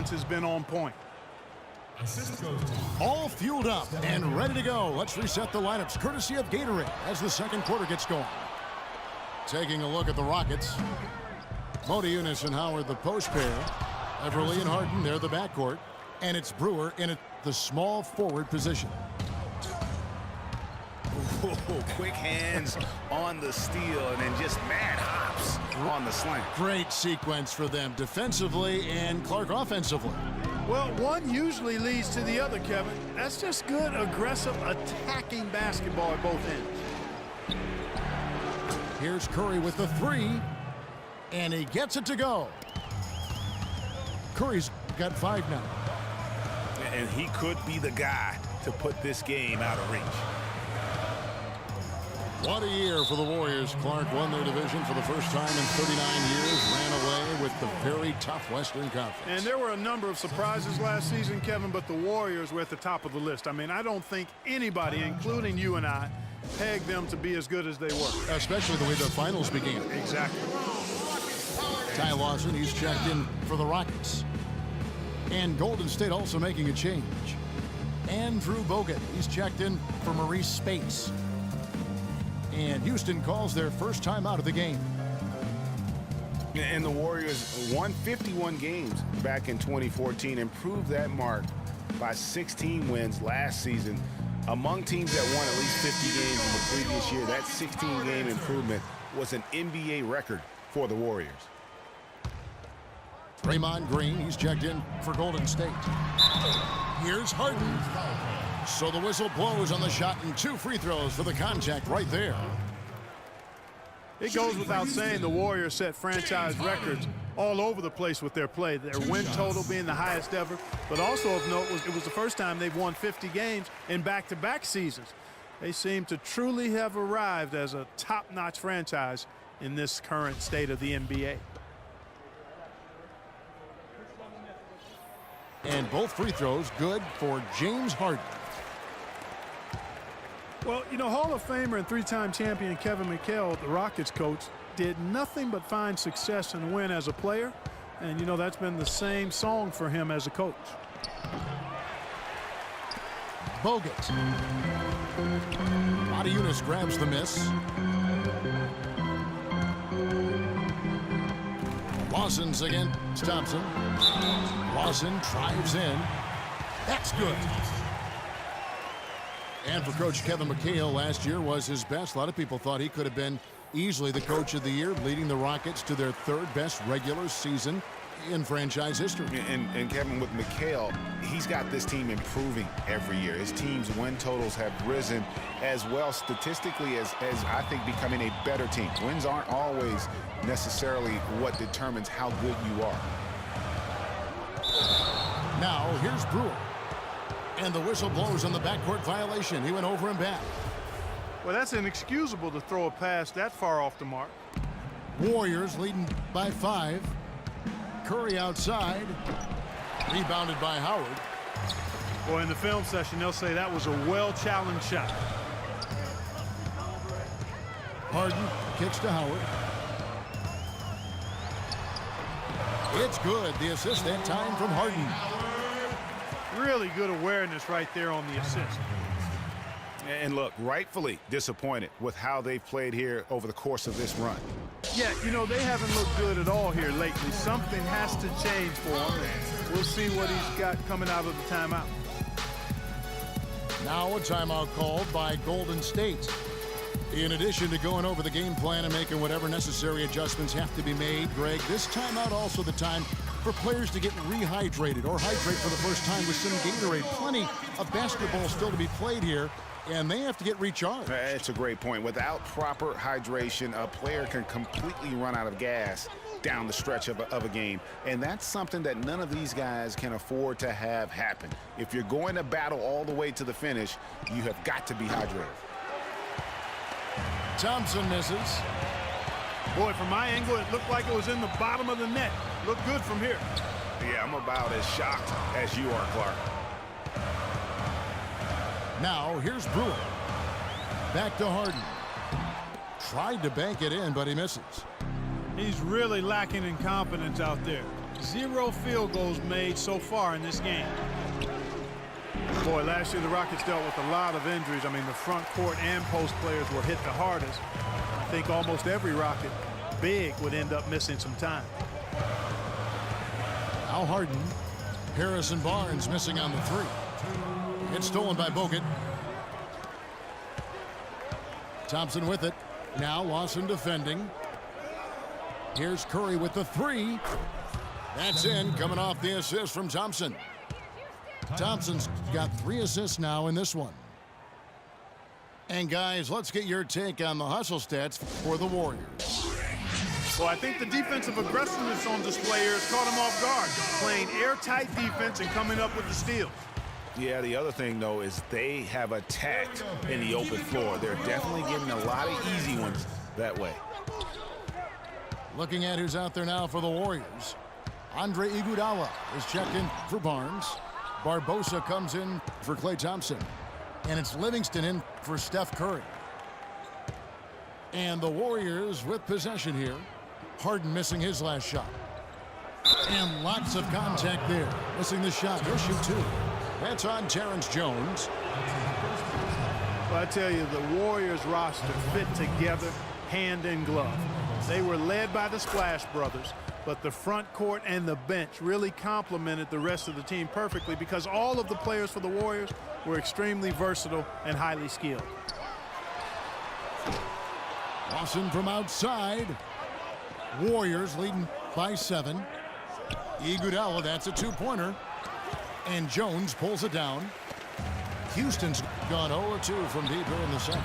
defense has been on point. All fueled up and ready to go. Let's reset the lineups courtesy of Gatorade as the second quarter gets going. Taking a look at the Rockets. Motiejunas and Howard, the post pair. Everly and Harden, they're the backcourt. And it's Brewer in the small forward position. Ooh, quick hands on the steal and then just mad hops on the slant. Great sequence for them defensively and Clark offensively. Well, one usually leads to the other, Kevin. That's just good, aggressive, attacking basketball at both ends. Here's Curry with the three, and he gets it to go. Curry's got 5 now. And he could be the guy to put this game out of reach. What a year for the Warriors. Clark won their division for the first time in 39 years, ran away with the very tough Western Conference. And there were a number of surprises last season, Kevin, but the Warriors were at the top of the list. I mean, I don't think anybody, including you and I, pegged them to be as good as they were. Especially the way the finals began. Exactly. Ty Lawson, he's checked in for the Rockets. And Golden State also making a change. Andrew Bogut, he's checked in for Maurice Space. And Houston calls their first time out of the game. And the Warriors won 51 games back in 2014, improved that mark by 16 wins last season. Among teams that won at least 50 games in the previous year, that 16-game improvement was an NBA record for the Warriors. Draymond Green, he's checked in for Golden State. Here's Harden. So the whistle blows on the shot and 2 free throws for the contact right there. It goes without saying the Warriors set franchise records all over the place with their play. Their win total being the highest ever, but also of note it was the first time they've won 50 games in back-to-back seasons. They seem to truly have arrived as a top-notch franchise in this current state of the NBA. And both free throws good for James Harden. Well, you know, Hall of Famer and 3-time champion Kevin McHale, the Rockets coach, did nothing but find success and win as a player. And, you know, that's been the same song for him as a coach. Bogut. Motiejunas grabs the miss. Lawson's against Thompson. Lawson drives in. That's good. And for Coach Kevin McHale, last year was his best. A lot of people thought he could have been easily the coach of the year, leading the Rockets to their 3rd best regular season in franchise history. And Kevin, with McHale, he's got this team improving every year. His team's win totals have risen as well statistically as I think becoming a better team. Wins aren't always necessarily what determines how good you are. Now here's Brewer. And the whistle blows on the backcourt violation. He went over and back. Well, that's inexcusable to throw a pass that far off the mark. Warriors leading by 5. Curry outside. Rebounded by Howard. Boy, in the film session, they'll say that was a well-challenged shot. Harden kicks to Howard. It's good. The assist that time from Harden. Really good awareness right there on the assist. And look, rightfully disappointed with how they've played here over the course of this run. Yeah, you know, they haven't looked good at all here lately. Something has to change for him. We'll see what he's got coming out of the timeout. Now a timeout called by Golden State. In addition to going over the game plan and making whatever necessary adjustments have to be made, Greg, this timeout also the time for players to get rehydrated or hydrate for the first time with some Gatorade. Plenty of basketball still to be played here, and they have to get recharged. That's a great point. Without proper hydration, a player can completely run out of gas down the stretch of a game, and that's something that none of these guys can afford to have happen. If you're going to battle all the way to the finish, you have got to be hydrated. Thompson misses. Boy, from my angle, it looked like it was in the bottom of the net. Looked good from here. Yeah, I'm about as shocked as you are, Clark. Now, here's Brewer. Back to Harden. Tried to bank it in, but he misses. He's really lacking in confidence out there. 0 field goals made so far in this game. Boy, last year the Rockets dealt with a lot of injuries. I mean, the front court and post players were hit the hardest. I think almost every Rocket big would end up missing some time. Al Harden. Harrison Barnes missing on the 3. It's stolen by Bogut. Thompson with it. Now Lawson defending. Here's Curry with the 3. That's in, coming off the assist from Thompson. Thompson's got 3 assists now in this one. And guys, let's get your take on the hustle stats for the Warriors. Well, I think the defensive aggressiveness on display here has caught him off guard, playing airtight defense and coming up with the steals. Yeah, the other thing, though, is they have attacked in the open floor. They're definitely getting a lot of easy ones that way. Looking at who's out there now for the Warriors. Andre Iguodala is checked in for Barnes. Barbosa comes in for Klay Thompson. And it's Livingston in for Steph Curry. And the Warriors with possession here. Harden missing his last shot. And lots of contact there. Missing the shot. He'll shoot 2. That's on Terrence Jones. Well, I tell you, the Warriors roster fit together hand in glove. They were led by the Splash Brothers, but the front court and the bench really complemented the rest of the team perfectly because all of the players for the Warriors were extremely versatile and highly skilled. Lawson from outside. Warriors leading by 7. Iguodala, that's a 2-pointer. And Jones pulls it down. Houston's gone 0-2 from deep here in the second.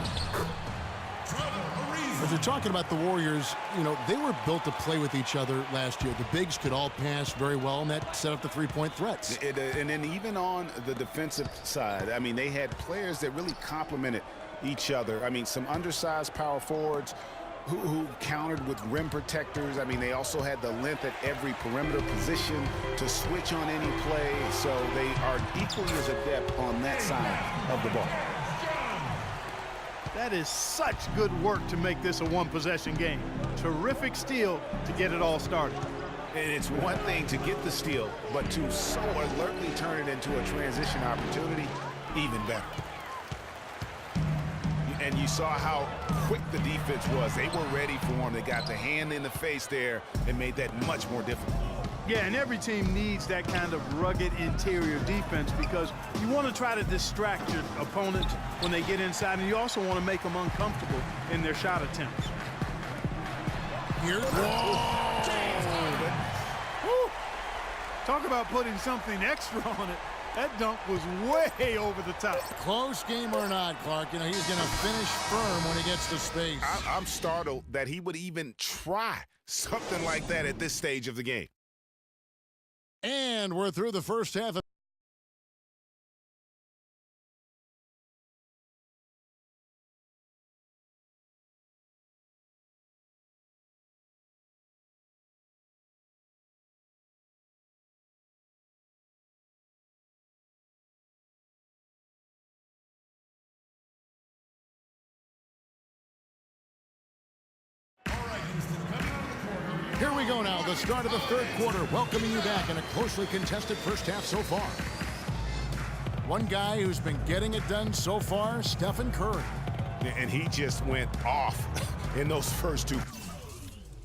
As you're talking about the Warriors, you know, they were built to play with each other last year. The bigs could all pass very well, and that set up the 3-point threats. And then even on the defensive side, I mean, they had players that really complemented each other. I mean, some undersized power forwards who countered with rim protectors. I mean, they also had the length at every perimeter position to switch on any play. So they are equally as adept on that side of the ball. That is such good work to make this a one-possession game. Terrific steal to get it all started. And it's one thing to get the steal, but to so alertly turn it into a transition opportunity, even better. And you saw how quick the defense was. They were ready for him. They got the hand in the face there and made that much more difficult. Yeah, and every team needs that kind of rugged interior defense because you want to try to distract your opponents when they get inside, and you also want to make them uncomfortable in their shot attempts. Here, Talk about putting something extra on it. That dunk was way over the top. Close game or not, Clark, you know, he's going to finish firm when he gets to space. I'm startled that he would even try something like that at this stage of the game. And we're through the first half. Here we go now, the start of the third quarter, welcoming you back in a closely contested first half so far. One guy who's been getting it done so far, Stephen Curry. And he just went off in those first 2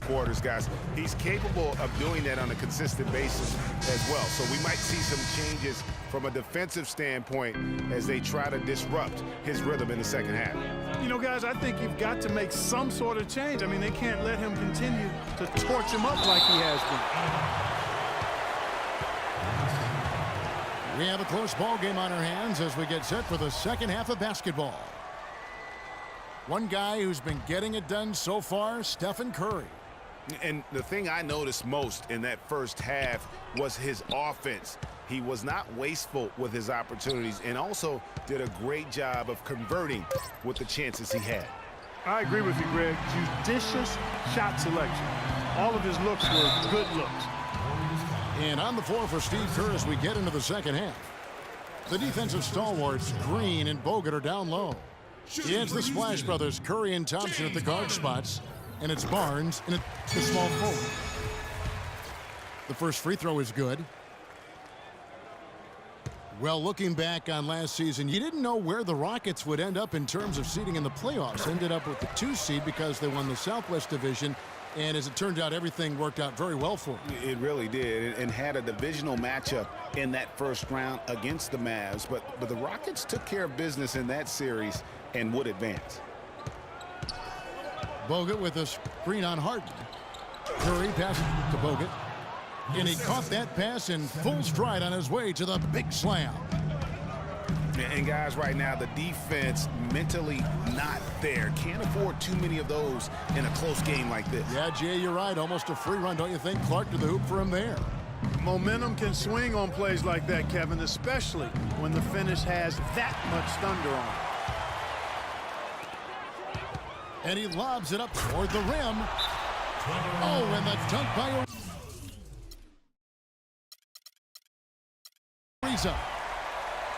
quarters, guys. He's capable of doing that on a consistent basis as well. So we might see some changes from a defensive standpoint as they try to disrupt his rhythm in the second half. You know, guys, I think you've got to make some sort of change. I mean, they can't let him continue to torch him up like he has been. We have a close ball game on our hands as we get set for the second half of basketball. One guy who's been getting it done so far, Stephen Curry. And the thing I noticed most in that first half was his offense. He was not wasteful with his opportunities and also did a great job of converting with the chances he had. I agree with you, Greg. Judicious shot selection. All of his looks were good looks. And on the floor for Steve Kerr as we get into the second half. The defensive stalwarts, Green and Bogut, are down low. It's the Splash Brothers, Curry and Thompson at the guard spots. And it's Barnes in the small forward. The first free throw is good. Well, looking back on last season, you didn't know where the Rockets would end up in terms of seeding in the playoffs. Ended up with the 2 seed because they won the Southwest Division. And as it turned out, everything worked out very well for them. It really did, and had a divisional matchup in that first round against the Mavs. But the Rockets took care of business in that series and would advance. Bogut with a screen on Harden. Curry passes to Bogut. And he caught that pass in full stride on his way to the big slam. And guys, right now, the defense mentally not there. Can't afford too many of those in a close game like this. Yeah, Jay, you're right. Almost a free run, don't you think? Clark to the hoop for him there. Momentum can swing on plays like that, Kevin, especially when the finish has that much thunder on it. And he lobs it up toward the rim. Oh, and the dunk by Ariza.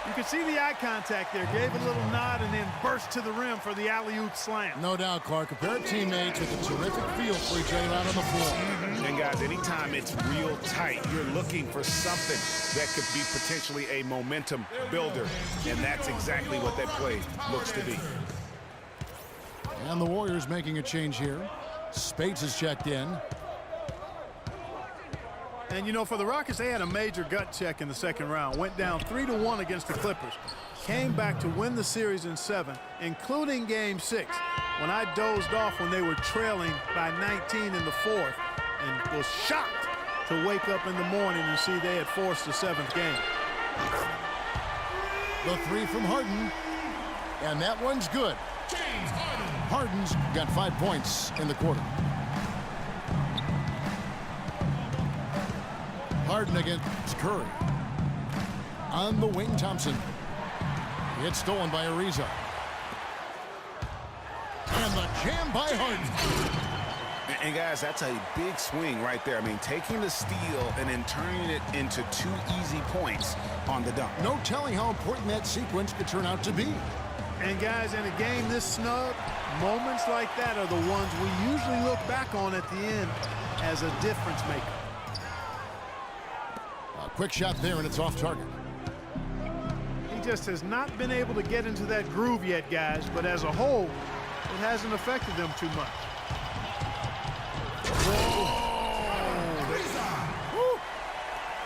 You can see the eye contact there. Gave a little nod and then burst to the rim for the alley-oop slam. No doubt, Clark. A pair of teammates with a terrific feel for each other out on the floor. And guys, anytime it's real tight, you're looking for something that could be potentially a momentum builder. And that's exactly what that play looks to be. And the Warriors making a change here. Speights is checked in. And, you know, for the Rockets, they had a major gut check in the second round. Went down 3-1 against the Clippers. Came back to win the series in 7, including Game 6, when I dozed off when they were trailing by 19 in the 4th and was shocked to wake up in the morning and see they had forced the 7th game. The 3 from Harden. And that one's good. Harden's got 5 points in the quarter. Harden against Curry. On the wing, Thompson. It's stolen by Ariza. And the jam by Harden. And guys, that's a big swing right there. I mean, taking the steal and then turning it into 2 easy points on the dunk. No telling how important that sequence could turn out to be. And guys, in a game this snug, moments like that are the ones we usually look back on at the end as a difference maker. A quick shot there, and it's off target. He just has not been able to get into that groove yet, guys, but as a whole, it hasn't affected them too much.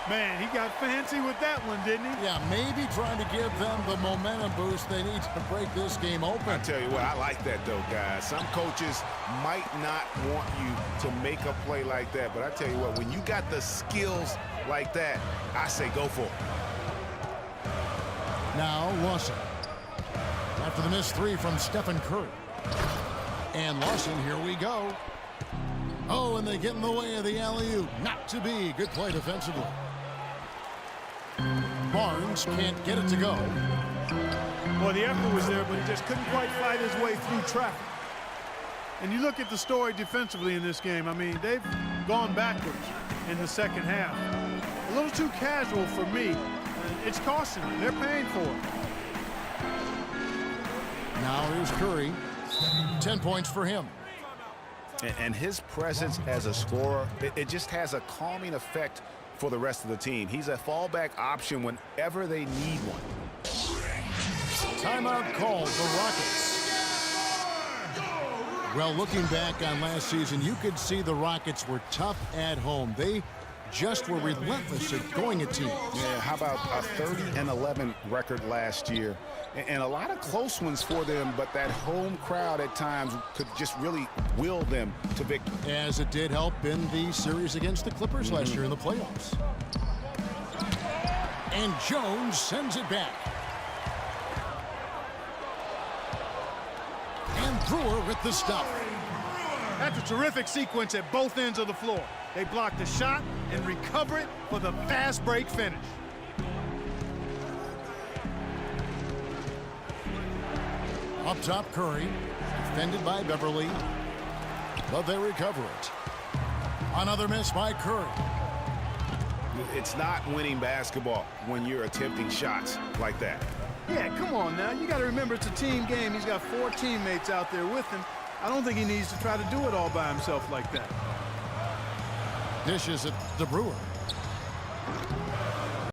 Man, he got fancy with that one, didn't he? Yeah, maybe trying to give them the momentum boost they need to break this game open. I tell you what, I like that, though, guys. Some coaches might not want you to make a play like that, but I tell you what, when you got the skills like that, I say go for it. Now Lawson. After the missed 3 from Stephen Curry. And Lawson, here we go. Oh, and they get in the way of the alley-oop. Not to be. Good play defensively. Barnes can't get it to go. Well, the effort was there, but he just couldn't quite fight his way through traffic. And you look at the story defensively in this game. I mean, they've gone backwards in the second half. A little too casual for me. It's costing them. They're paying for it. Now here's Curry. 10 points for him. And his presence as a scorer, it just has a calming effect for the rest of the team. He's a fallback option whenever they need one. Timeout called the Rockets. Well, looking back on last season, you could see the Rockets were tough at home. They just were relentless at going at teams. Yeah, how about a 30-11 record last year? And a lot of close ones for them, but that home crowd at times could just really will them to victory. As it did help in the series against the Clippers last year in the playoffs. And Jones sends it back. And Brewer with the stop. That's a terrific sequence at both ends of the floor. They block the shot and recover it for the fast break finish. Up top, Curry. Defended by Beverly. But they recover it. Another miss by Curry. It's not winning basketball when you're attempting shots like that. Yeah, come on now. You got to remember it's a team game. He's got 4 teammates out there with him. I don't think he needs to try to do it all by himself like that. Dishes at the Brewer.